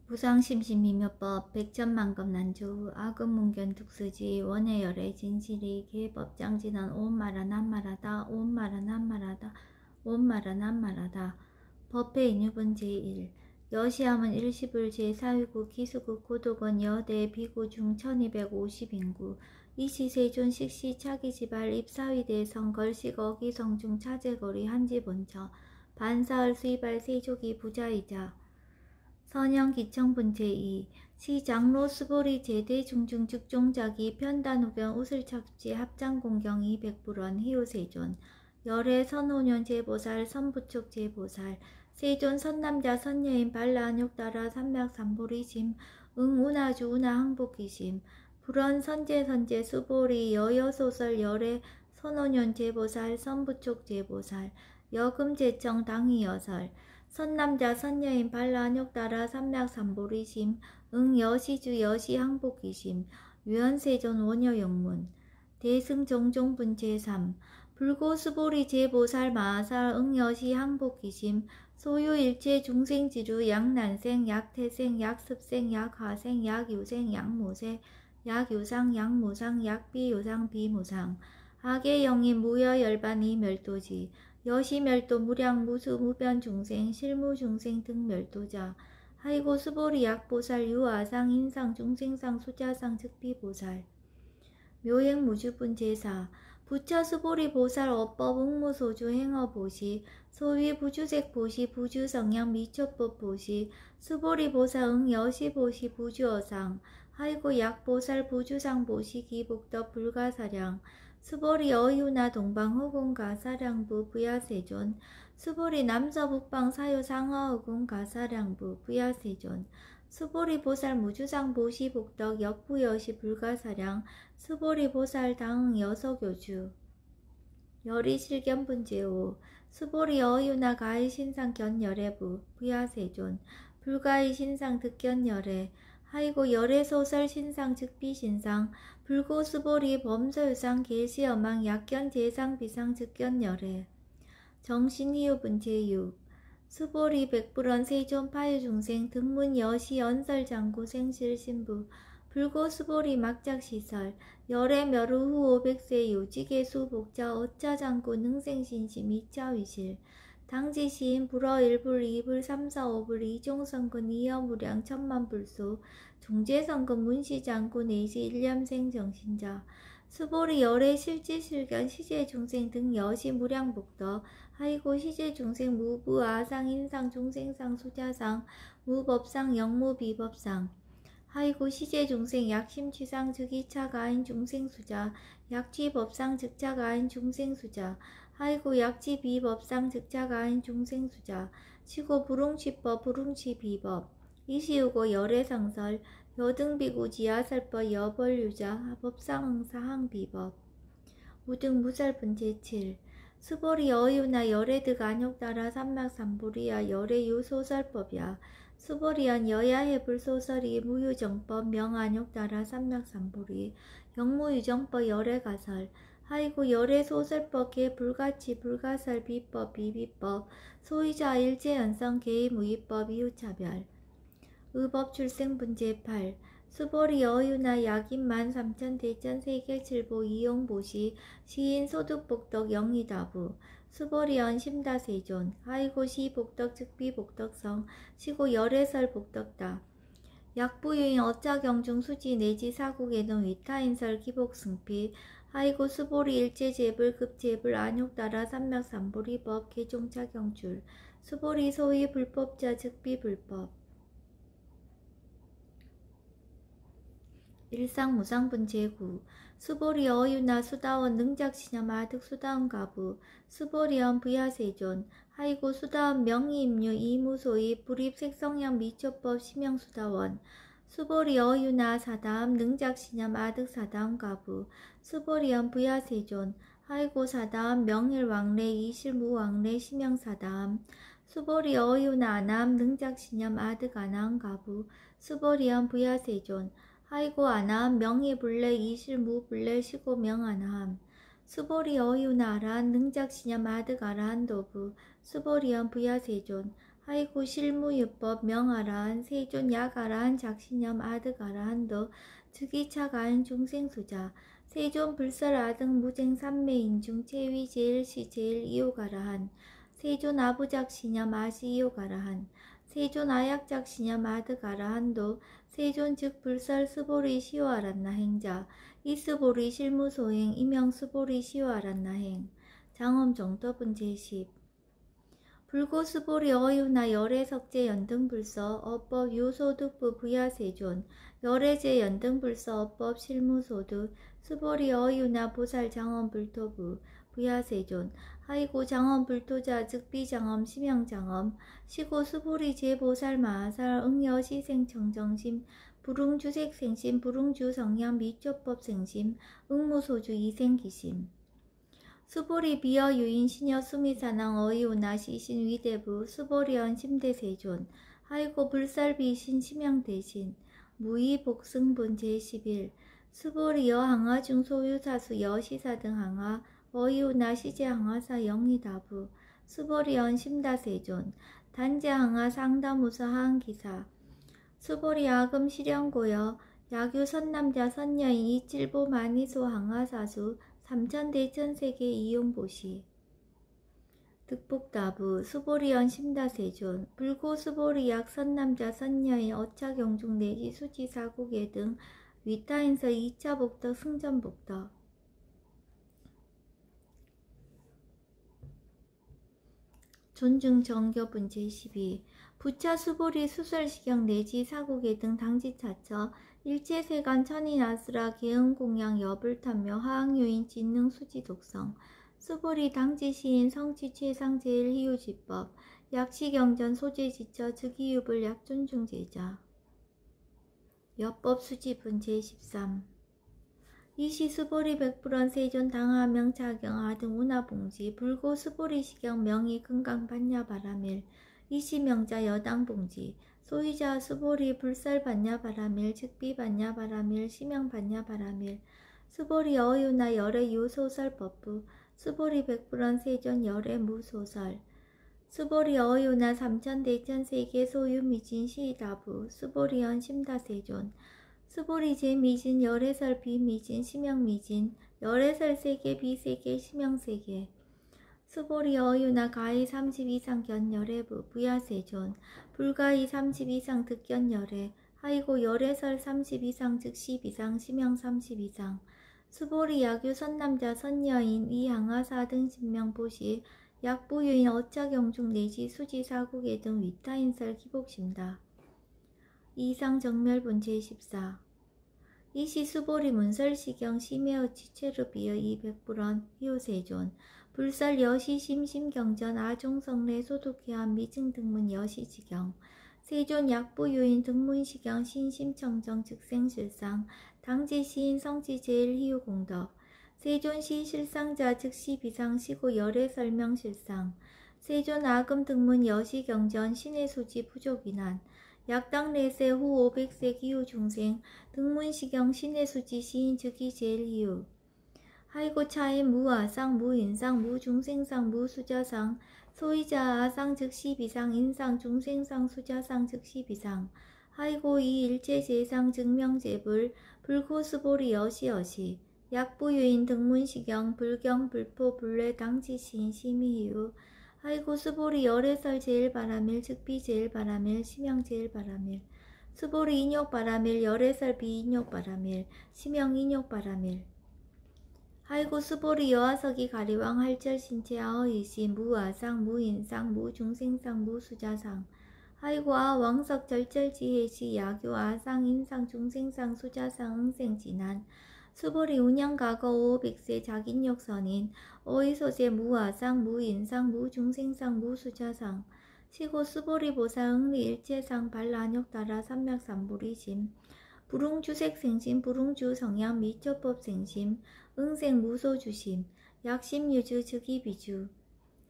무상심신미묘법 백천만급 난조 아금문견 득수지 원해열의 진실이 개법장진한 온마라 난마라다 온마라 난마라다 온마라 난마라다. 법회 인유분 제1 여시함은 일시불 제4위구 기수국 고독원 여대 비구 중 1250인구 이시세존 식시 차기지발 입사위대성 걸식 어기성중 차제거리 한지본처 반사을 수이발 세조기 부자이자 선영기청분 제2 시장로 수보리 제대 중중 즉종자기 편단후변 우슬착지 합장공경 200불원 희우세존 열애 선호년 제보살 선부촉 제보살 세존 선남자 선여인 발라안욕따라 삼맥삼보리심 응운하주 운하항복기심 불원 선제선제 수보리 여여소설 열애 선호년 제보살 선부촉 제보살 여금제청 당위여설 선남자 선여인 발라안욕따라 삼맥삼보리심 응여시주 여시항복기심 유연세존 원여영문 대승정종분 제3 불고수보리 제보살 마하살 응여시 항복기심 소유일체 중생지루 약난생 약태생 약습생 약화생 약유생 약무생 약유상 약무상 약비유상 비무상 악의영인 무여열반 이멸도지 여시멸도 무량 무수 무변 중생 실무 중생 등 멸도자 하이고 수보리 약보살 유아상 인상 중생상 수자상 즉비보살 묘행 무주분 제4 부처 수보리 보살 어법 응무소주 행어보시 소위 부주색 보시 부주성향 미초법 보시 수보리 보살 응여시보시 부주어상 하이고 약보살 부주상 보시 기복덕 불가사량 수보리 어유나 동방허공 가사량부 부야세존 수보리 남서북방 사유 상하허공 가사량부 부야세존 수보리 보살 무주상 보시 복덕 역부여시 불가사량 수보리 보살 당응 여서교주 열이 실견분 제5 수보리 어유나 가히 신상 견열애부 부야세존 불가히 신상 득견열애 하이고 열애 소설 신상 즉비신상 불고 수보리 범서유상 계시어망 약견 제상 비상 즉견열애 정신이유분 제6 수보리 백불원 세존 파유중생 등문 여시 연설장구 생실신부 불고 수보리 막작시설 열애 멸후 후 500세 요지계수 복자 어짜장구 능생신심 이차위실 당지시인 불어 1불 2불 3, 4, 5불 이종성근 이여무량 천만불소 종제성근 문시장구 내시 일념생 정신자 수보리 열애 실지실견 시제중생 등 여시 무량복덕 하이고 시제중생 무부 아상 인상 중생상 수자상 무법상 영무비법상 하이고 시제중생 약심취상 즉이차가인 중생수자 약취법상 즉자가인 중생수자 하이고 약지비법상 즉자가인 중생수자 시고 불웅취법 불웅취비법 이시우고 열애상설 여등비구 지하살법 여벌유자 법상응사항비법 우등 무살분 제7 수보리 어유나 열애득 안욕따라 삼맥삼보리야 열애유 소설법이야 수보리연 여야해불 소설이 무유정법 명안욕따라 삼맥삼보리 영무유정법 열애가설 하이고 열애 소설법 개 불가치 불가설 비법 비비법 소유자 일제연성 개의 무위법 이유차별 의법 출생분 제8 수보리 어유나 약인만 삼천 대천 세계칠보 이용보시 시인 소득복덕 영의다부 수보리언 심다세존 하이고 시복덕 즉비복덕성 시고 열애설 복덕다 약부유인 어짜경중 수지 내지 사국에는 위타인설 기복승피 하이고 수보리 일제제불 급제불 안욕따라 삼맥삼보리법 개종차경출 수보리 소위 불법자 즉비불법 일상무상분 제9 수보리 어유나 수다원 능작시념 아득 수다원 가부 수보리언 부야세존 하이고 수다원 명의임류 이무소이 불입색성향 미초법 심형수다원 수보리 어유나 사다음 능작시념 아득 사다원 가부 수보리언 부야세존 하이고 사다음 명일왕래 이실무왕래 심형사다음 수보리 어유나 아나암 능작시념 아득 아나암 가부 수보리언 부야세존 하이고 아나함 명의불래 이실무불래 시고 명아나함 수보리 어유나 아라한 능작시념 아득 아라한 도부 수보리언 부야세존 하이고 실무유법 명아라한 세존 약아라한 작신염 아득아라한도 즉이차가한 중생수자 세존 불설 아등 무쟁 삼매인중 체위 제일시 제일 이오가라한 세존 아부작신염 아시이오가라한 세존 아약작신염 아득아라한도 세존 즉 불설 스보리 시오아란나 행자 이스보리 실무소행 이명 스보리 시오아란나 행 장엄 정법은 제10 불고스보리 어유나 열애석제 연등불서 어법 유소득부 부야세존 열애제 연등불서 어법 실무소득 스보리 어유나 보살 장엄불토부 부야세존 하이고 장엄불토자 즉비장엄 심양장엄 시고 스보리 제보살 마하살 응여시생청정심 불응주색생심 불응주성향 미조법생심 응무소주 이생기심 수보리 비어 유인 시녀 수미사낭 어이오나 시신 위대부 수보리언 심대세존 하이고 불살비 신 심양 대신 무의 복승본 제11 수보리여 항하중 소유사수 여시사 등 항하 어이오나 시제 항하사 영리다부 수보리언 심다세존 단제 항하 상다무사 하항기사 수보리 아금 실현고여 야규 선남자 선여인 이칠보 마니소 항하사수 삼천대천세계 이용보시 득복다부 수보리언 심다세존 불고 수보리약 선남자 선여인 어차경중 내지 수지사국예 등 위타인서 2차 복덕 승전복덕 존중정교분 제12 부차 수보리 수설시경 내지 사국예 등 당지차처 일체세간 천인아수라 계응공양 여불탐묘 하항요인 진능 수지독성 수보리 당지시인 성취 최상 제일희유지법 약시경전 소재지처 즉이유불 약존중제자 여법 수지분 제13 이시 수보리 백불원 세존 당하명 차경 아등 운하봉지 불고 수보리 시경 명의 금강 반야바라밀 이시 명자 여당봉지 소유자 수보리 불설 반야바라밀 즉비 반야바라밀 심양 반야바라밀 수보리 어유나 열애 유소설법부 수보리 백불원 세존 열애 무소설 수보리 어유나 삼천대천세계 소유 미진 시다부 수보리언 심다세존 수보리 제미진 열애설 비미진 심양미진 열애설 세계 비세계 심양세계 수보리 어유나 가히 30 이상 견열애부 부야세존 불가히 30 이상 득견열애 하이고 열애설 30 이상 즉 10 이상 심양 30 이상 수보리 야규 선남자 선여인 이항하사 등 신명보시 약부유인 어차경중 내지 수지사국예 등 위타인설 기복심다. 이상 정멸분 제14 이시 수보리 문설시경 심해어 지체르비어 이백불원 희우세존 불설 여시 심심경전 아종성례 소득해한 미증등문 여시지경 세존 약부유인 등문시경 신심청정 즉생실상 당지시인 성지제일희유공덕 세존시 실상자 즉시 비상시고 열애설명실상 세존 아금등문 여시경전 신의수지 부족인한 약당내세 후 500세 기후중생 등문시경 신의수지 시인 즉이 제일희유 하이고 차인 무아상 무인상 무중생상 무수자상 소이자 아상 즉시 비상 인상 중생상 수자상 즉시 비상 하이고 이 일체 제상 증명제불 불고스보리 여시여시 약부유인 등문시경 불경 불포 불례 당지시인 심의희유 하이고 수보리 열애설 제일바라밀 즉비 제일바라밀 심양 제일바라밀 수보리 인욕바라밀 열애설 비인욕바라밀 심양 인욕바라밀 하이고 수보리 여하석이 가리왕 할절 신체 아어이시 무아상 무인상 무중생상 무수자상 하이고 아왕석 절절지혜시 야교 아상 인상 중생상 수자상 응생진한 수보리 운양가거 500세 자긴욕선인 어이소제 무아상 무인상 무중생상 무수자상 시고 수보리 보살 응리 일체상 발란욕따라 삼맥삼부리심 불응주색생심 불응주성향 미초법생심 응생 무소주심 약심유주 즉이비주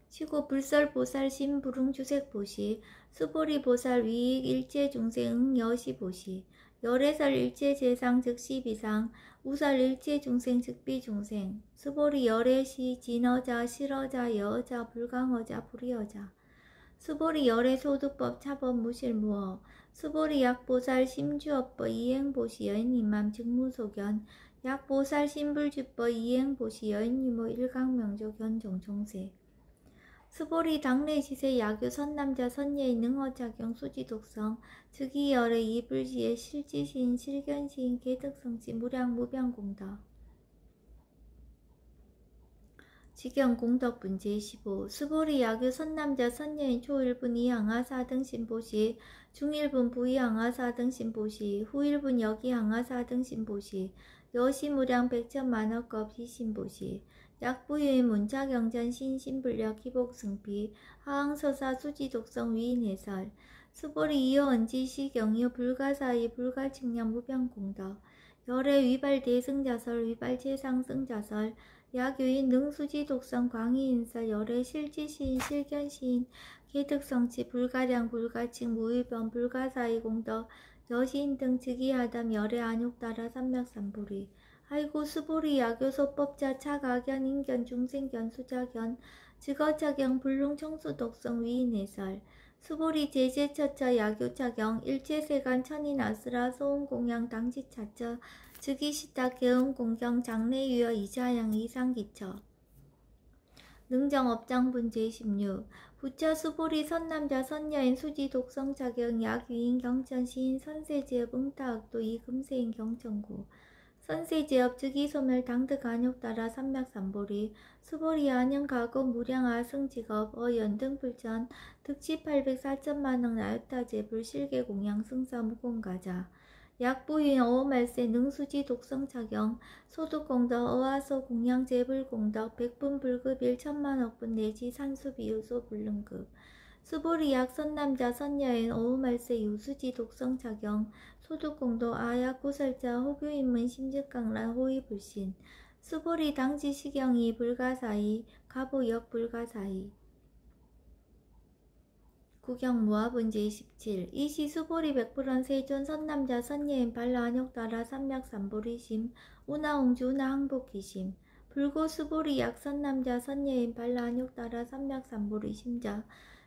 시고 불설보살 심불응주색보시 수보리보살 위익 일체중생 응여시보시 열애설 일체재상 즉시비상 우설 일체중생 즉비중생 수보리 열애시 진어자 실어자 여어자 불강어자 불이어자 수보리 열애 소득법 차법 무실무어 수보리 약보살 심주업법 이행보시 여인님맘 직무소견 약보살 신불주법 이행보시 여인님의 일강명조 견종총세 수보리 당례시세 야교 선남자 선예의 능어작용 수지독성 즉이열의 이불시의 실지시인 실견시인 개득성시 무량무병공덕 직경공덕분 제15 수보리 야교 선남자 선예인 초일분 이항하사 등신보시 중일분 부이항하사 등신보시 후일분 여기항하사 등신보시 여시무량 백천만억겁 시신보시 약부유인 문자경전 신신불력 기복승비 하항서사 수지독성 위인해설 수보리 이어언지시 경유 불가사의 불가측량 무병공덕 열애 위발 대승자설 위발 재상승자설 야교인 능수지 독성 광희인사 열애 실지시인 실견시인 개득성치 불가량 불가칭 무의변 불가사의 공덕 여시인 등 즉위하담 열애 안욕따라 삼맥삼보리 아이고 수보리 야교소법자 차가견 인견 중생견 수자견 즉어차경 불능청수독성 위인해설 수보리 제제처처 야교차경 일제세간 천인아스라 소음공양 당지차처 즉위시타 개음공경 장래유여 이자양 이상기처 능정업장분 제16 부처 수보리 선남자 선여인 수지 독성차경 약위인 경천시인 선세제업 응타학도 이금세인 경천구 선세제업 즉위소멸 당득안욕따라 삼맥삼보리 수보리 안영가고 무량아승직업 어연등불전 득치 804천만억 나유타제불 실계공양 승사 무공가자 약부인 어오말세 능수지 독성차경 소득공덕 어화소 공양재불공덕 백분불급 1천만억분 내지 산수비유소 불능급 수보리 약선남자 선여인 어우말세 유수지 독성차경 소득공덕 아약구설자 호교인문 심직강란 호위불신 수보리 당지시경이 불가사의 가보역 불가사의 구경무화분 제17 이시 수보리 백불원 세존 선남자 선예인 발라안욕따라 삼맥삼보리심 우나홍주 우나항복기심 불고 수보리 약선남자 선예인 발라안욕따라 삼맥삼보리심자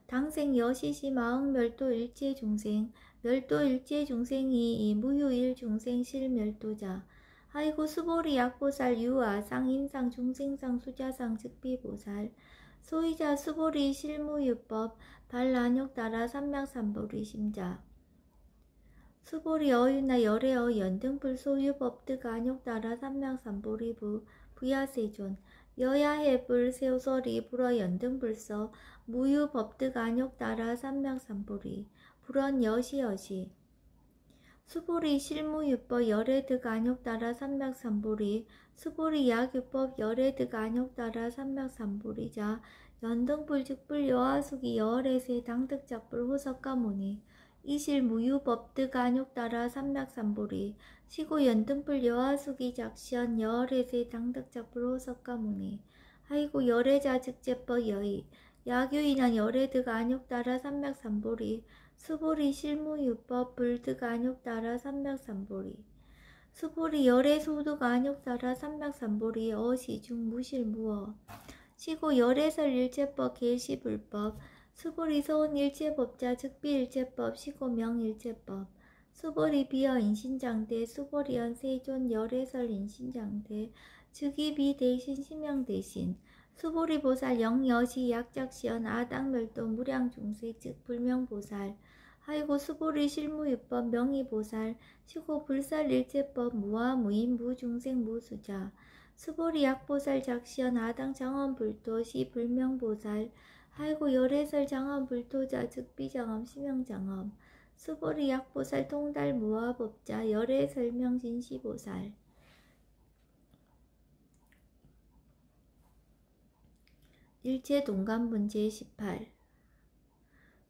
당생 여시시 마흥멸도 일체중생 멸도 일체중생이 무유일중생 실멸도자 아이고 수보리 약보살 유아상 인상 중생상 수자상 즉비보살 소이자 수보리 실무유법 발란욕따라 삼맥삼보리 심자 수보리 어유나 열애어 연등불 소유법득 안욕따라 삼맥삼보리부 부야세존 여야해불 세우소리 불어 연등불서 무유법득 안욕따라 삼맥삼보리 불언 여시여시 수보리 실무유법 열애득 안욕따라 삼맥삼보리 수보리 약유법 열애득 안욕따라 삼맥삼보리자 연등불즉불 여하수기 여월에세 당득작불 호석가모니 이실 무유법득 안욕따라 삼맥삼보리 시고 연등불 여하수기 작시연 여월에세 당득작불 호석가모니 아이고 열애자 즉제법 여의 야교인한 열애득 안욕따라 삼맥삼보리 수보리 실무유법 불득 안욕따라 삼맥삼보리 수보리 열애소득 안욕따라 삼맥삼보리 어시중 무실무어 시고 열애설 일체법 계시불법 수보리 서운 일체법자 즉비일체법 시고 명일체법 수보리 비어 인신장대 수보리연 세존 열애설 인신장대 즉위비 대신 심명대신 수보리 보살 영여시 약작시연 아당멸도 무량중세 즉 불명보살 아이고 수보리 실무유법 명의보살 시고 불살일체법 무아무인 무중생 무수자 수보리 약보살 작시연 아당 장엄불도 시 불명보살 아이고 열애설 장엄불도자 즉비장엄 심명장엄 수보리 약보살 통달 무아법자 열애설명 진시보살 일체동관분 제18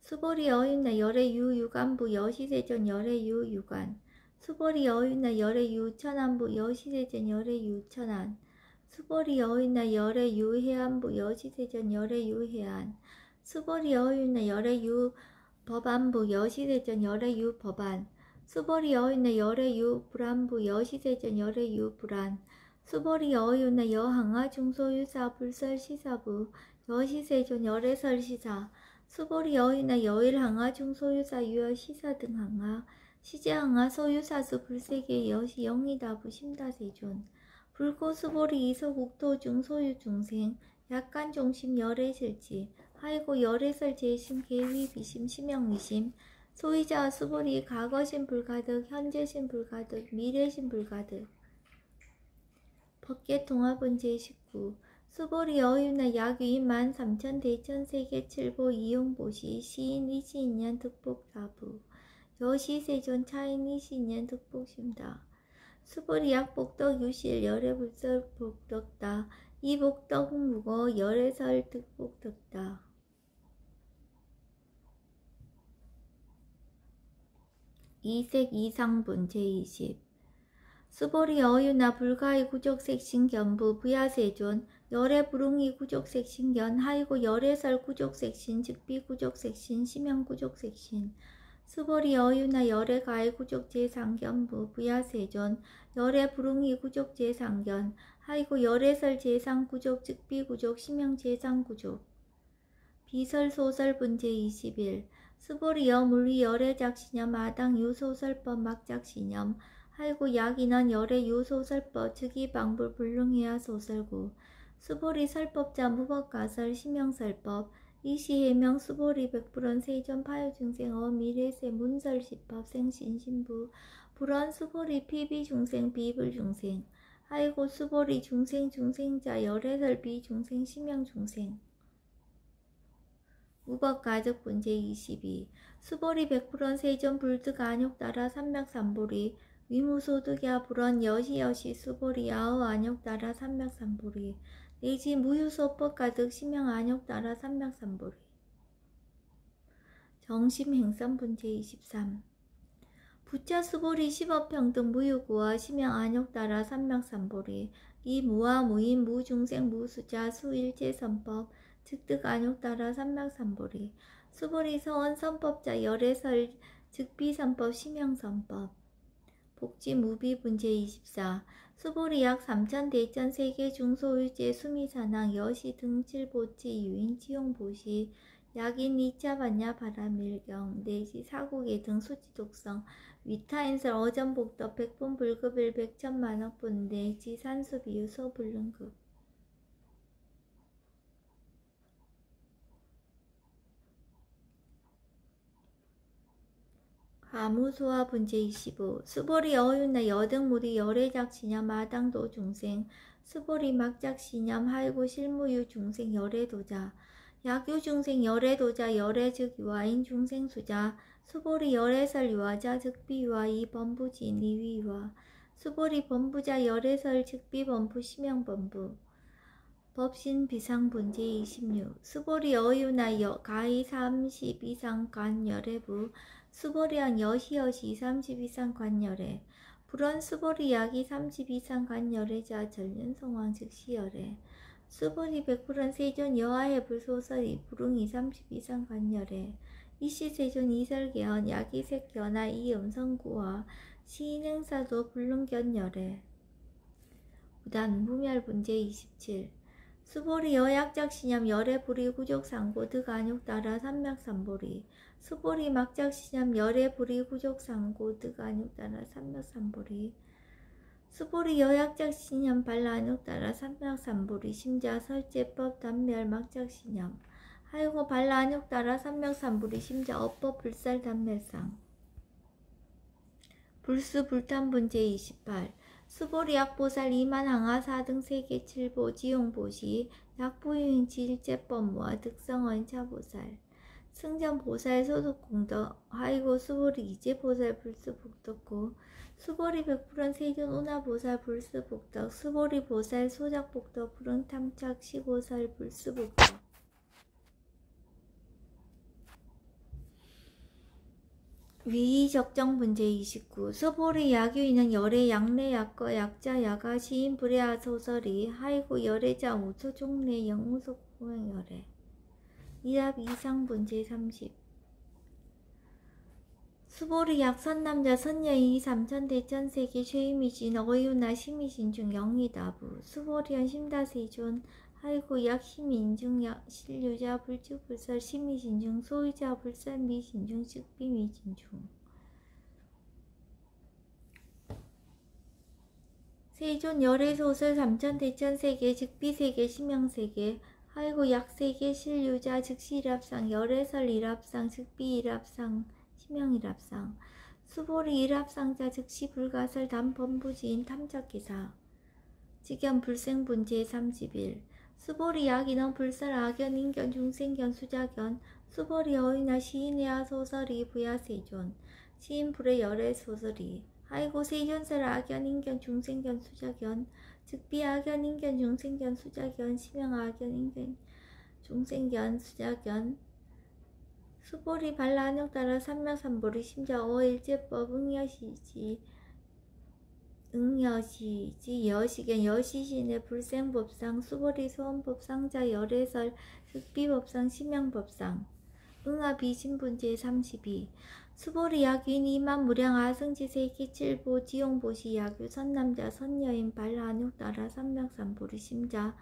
수보리 어윤나 열애유 유관부 여시세전 열애유 유관 수보리 어윤나 열애유 천안부 여시세전 열애유 천안 수보리 어윤나 열애유 해안부 여시세전 열애유 해안 수보리 어윤나 열애유 법안부 여시세전 열애유 법안 수보리 어윤나 열애유 불안부 여시세전 열애유 불안 수보리 어윤나 여항아 중소유사 불설시사부 여시세존 열애설시사 수보리 여의나 여일 항하 중소유사 유여 시사 등 항하 시제 항하 소유사수 불세계 여시 영이다부 심다세존 불고 수보리 이소 국토 중소유 중생 약간 종심 열애 실지 하이고 열애설 재심 계위 비심 심영위심 소유자 수보리 과거심 불가득 현재심 불가득 미래심 불가득 법계통합은 제19 수보리 어유나 약위 13,000 대천세계 칠보 이용보시 시인 이시인년 득복사부 여시세존 차인 이시인년 득복심다 수보리 약복덕 유실 열애불설 복덕다 이복덕 무거 열애설 득복덕다 이색 이상분 제20 수보리 어유나 불가의 구족색 신견부 부야세존 열애 불응이 구족색 신견 하이고 열애설 구족색 신 즉비 구족색 신 심형 구족색 신 수보리 어유나 열애 가의 구족 제상견부 부야세존 열애 불응이 구족 제상견 하이고 열애설 제상 구족 즉비 구족 심형 제상 구족 비설 소설 분제 21 수보리 여물위 열애 작신염 아당 유소설법 막작신염 하이고 약인원 열애 유소설법 즉위방불 불능해야 소설구 수보리 설법자 무법가설 심형설법 이시해명 수보리 백불원 세존 파유중생 어미래세 문설시법 생신신부 불원 수보리 피비중생 비불중생 하이고 수보리 중생 중생자 열애설 비중생 심형중생 무법가득 분제 22 수보리 백불원 세존 불득 안욕따라 삼맥삼보리 위무소득야 불원 여시여시 수보리 야어 안욕따라 삼맥삼보리 내지 무유소법 가득 심형 안욕따라 삼맥삼보리 정심행선 분제 23 부차 수보리 십업평등 무유구와 심형 안욕따라 삼맥삼보리 이 무와 무인 무중생 무수자 수일체선법 즉득 안욕따라 삼맥삼보리 수보리 서원선법자 열애설 즉비선법 심형선법 복지 무비 분제 24 수보리 약 3,000 대천 세계 중소유제 수미산항 여시 등칠보치 유인 치용보시 약인 2차 반야 바라밀경 내지 사국의 등 수지독성 위타인설 어전복덕 백분 불급일 백천만억분 내지 산수비유 소불능급 가무소화 분제 25 수보리 어윤나 여등무리 열애작신염 마당도 중생 수보리 막작신염 하이고 실무유 중생 열애도자 약유 중생 열애도자 열애즉 유아인 중생수자 수보리 열애설 유아자 즉비유아 이범부진 이위유아 수보리 범부자 열애설 즉비범부 심형범부 법신 비상분제 26 수보리 어유나 가히 30 이상 관열애부 수보리한 여시여시 30 이상 관열애 불원 수보리 약이 30 이상 관열애자 전륜성왕 즉시열애 수보리 백불원 세존 여하해 불소설이 불응이 30 이상 관열애 이시세존 이설개헌 약이 색견하 이음성구와 시인행사도 불능견열애 무단 무멸분제 27 수보리 여약작신염 열애불이 구족상고 득안육따라 삼맥삼보리 수보리 막작신염 열애불이 구족상고 득안육따라 삼맥삼보리 수보리 여약작신염 발라안육따라 삼맥삼보리 심자 설제법 단멸 막작신염 하이고 발라안육따라 삼맥삼보리 심자 업법 불살 단멸상 불수 불탄분제 28 수보리 약보살 2만 항하 4등 세계 7보 지용보시 약보유인치 일제법무와 득성원 차보살 승전보살 소득공덕 하이고 수보리 이제보살 불수복덕고 수보리 백불원 세존 운하보살 불수복덕 수보리 보살 소작복덕 불응탐착 시고살 불수복덕 위의적정분제 29 수보리 약유인은 열애 약내 약거 약자 야가 시인 불애하 소설이 하이고 열애자 우소 종래 영우속 공행열애 이랍 이상분제 30 수보리 약 선남자 선여이 3,000 대천세계 최이미신 어유나 시미신 중 영이다부 수보리연 심다세존 하이고 약심이 인중 실유자 불축 불설 심미진중 소유자 불설 미진중 식비 미진중 세존 열애소설 삼천대천세계 즉비세계 심양세계 하이고 약세계 실유자 즉시일합상 열애설 일합상 즉비 일합상 심양일합상 수보리 일합상자 즉시 불가설 담범부지인 탐작기사 직연 불생분 제31 수보리 약인원 불설 악연 인견 중생견 수자견 수보리 어이나 시인의하 소설이 부야세존 시인불의 열애 소설이 하이고 세존설 악연 인견 중생견 수자견 즉비 악연 인견 중생견 수자견 심양 악연 인견 중생견 수자견 수보리 발라안욕 따라 삼명삼보리 심자 어일제법 응여시지 여시견 여시신의 불생법상 수보리 소원법상자 열애설 흑비법상 심양법상 응아비신분 제32 수보리 약윈 이만 무량 아승지세기 칠보 지용보시 약유 선남자 선여인 발라안욕 따라 삼명삼보리 심자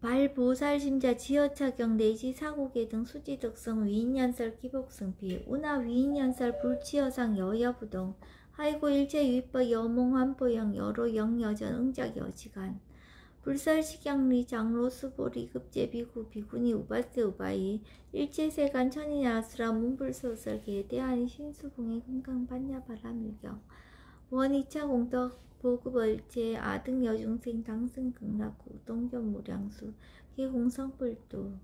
발보살심자 지어차경 내지 사고계 등 수지득성 위인연설 기복승피 운하 위인연설 불치여상 여여부동 하이고 일체유입법 여몽환보영 여로 영여전 응작 여지간 불설식양리 장로 수보리 급제비구 비구니 우바세 우바이 일체세간 천인야수라 문불소설 계대한 신수봉의 금강반야바라밀경 원이차 공덕 보급얼제 아등 여중생 당승극락구 동견무량수 기공성불도